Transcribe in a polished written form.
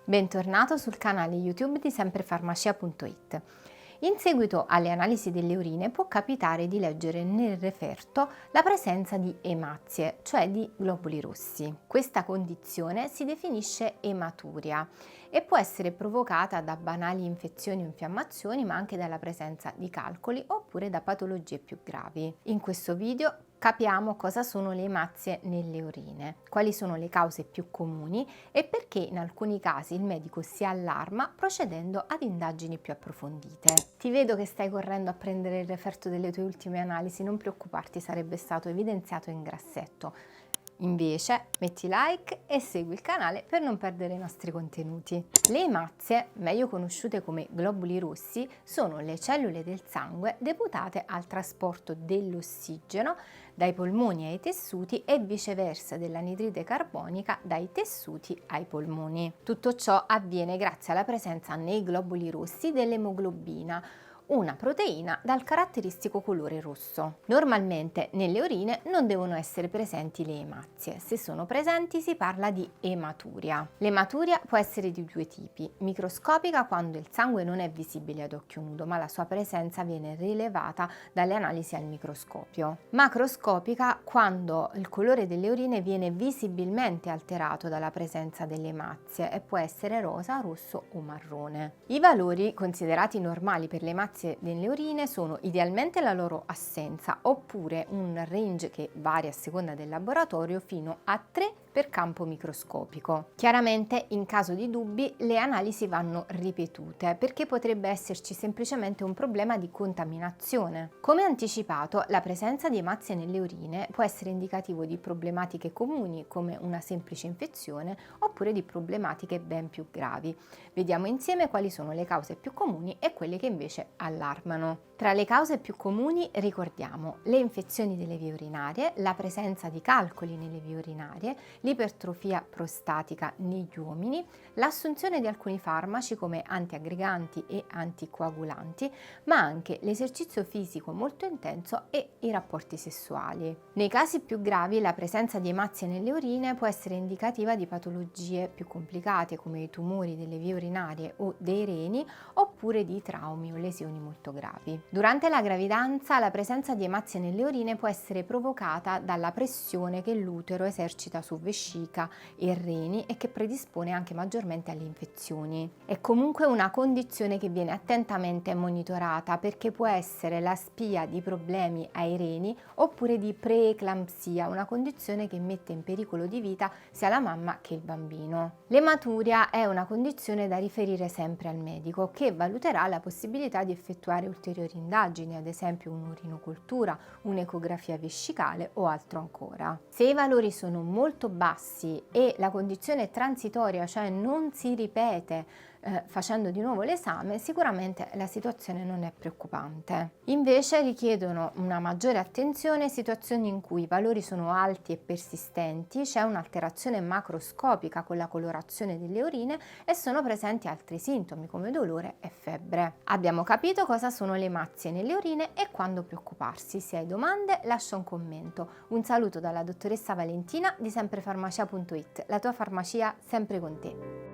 Bentornato sul canale YouTube di semprefarmacia.it. In seguito alle analisi delle urine può capitare di leggere nel referto la presenza di emazie, cioè di globuli rossi. Questa condizione si definisce ematuria e può essere provocata da banali infezioni o infiammazioni, ma anche dalla presenza di calcoli oppure da patologie più gravi. In questo video capiamo cosa sono le emazie nelle urine, quali sono le cause più comuni e perché in alcuni casi il medico si allarma procedendo ad indagini più approfondite. Ti vedo che stai correndo a prendere il referto delle tue ultime analisi, non preoccuparti, sarebbe stato evidenziato in grassetto. Invece metti like e segui il canale per non perdere i nostri contenuti. Le emazie, meglio conosciute come globuli rossi, sono le cellule del sangue deputate al trasporto dell'ossigeno dai polmoni ai tessuti e viceversa dell'anidride carbonica dai tessuti ai polmoni. Tutto ciò avviene grazie alla presenza nei globuli rossi dell'emoglobina, una proteina dal caratteristico colore rosso. Normalmente nelle urine non devono essere presenti le emazie, se sono presenti si parla di ematuria. L'ematuria può essere di due tipi: microscopica quando il sangue non è visibile ad occhio nudo ma la sua presenza viene rilevata dalle analisi al microscopio; macroscopica quando il colore delle urine viene visibilmente alterato dalla presenza delle emazie e può essere rosa, rosso o marrone. I valori considerati normali per le emazie nelle urine sono idealmente la loro assenza oppure un range che varia a seconda del laboratorio fino a 3 per campo microscopico. Chiaramente in caso di dubbi le analisi vanno ripetute perché potrebbe esserci semplicemente un problema di contaminazione. Come anticipato, la presenza di emazie nelle urine può essere indicativo di problematiche comuni come una semplice infezione oppure di problematiche ben più gravi. Vediamo insieme quali sono le cause più comuni e quelle che invece allarmano. Tra le cause più comuni ricordiamo le infezioni delle vie urinarie, la presenza di calcoli nelle vie urinarie, l'ipertrofia prostatica negli uomini, l'assunzione di alcuni farmaci come antiaggreganti e anticoagulanti, ma anche l'esercizio fisico molto intenso e i rapporti sessuali. Nei casi più gravi la presenza di emazie nelle urine può essere indicativa di patologie più complicate come i tumori delle vie urinarie o dei reni oppure di traumi o lesioni molto gravi. Durante la gravidanza la presenza di emazie nelle urine può essere provocata dalla pressione che l'utero esercita su vescica e reni e che predispone anche maggiormente alle infezioni. È comunque una condizione che viene attentamente monitorata perché può essere la spia di problemi ai reni oppure di preeclampsia, una condizione che mette in pericolo di vita sia la mamma che il bambino. L'ematuria è una condizione da riferire sempre al medico che valuterà la possibilità di effettuare ulteriori indagini, ad esempio un'urinocultura, un'ecografia vescicale o altro ancora. Se i valori sono molto bassi e la condizione è transitoria, cioè non si ripete facendo di nuovo l'esame, sicuramente la situazione non è preoccupante. Invece richiedono una maggiore attenzione situazioni in cui i valori sono alti e persistenti, c'è un'alterazione macroscopica con la colorazione delle urine e sono presenti altri sintomi come dolore e febbre. Abbiamo capito cosa sono le emazie nelle urine e quando preoccuparsi. Se hai domande lascia un commento. Un saluto dalla dottoressa Valentina di semprefarmacia.it, la tua farmacia sempre con te.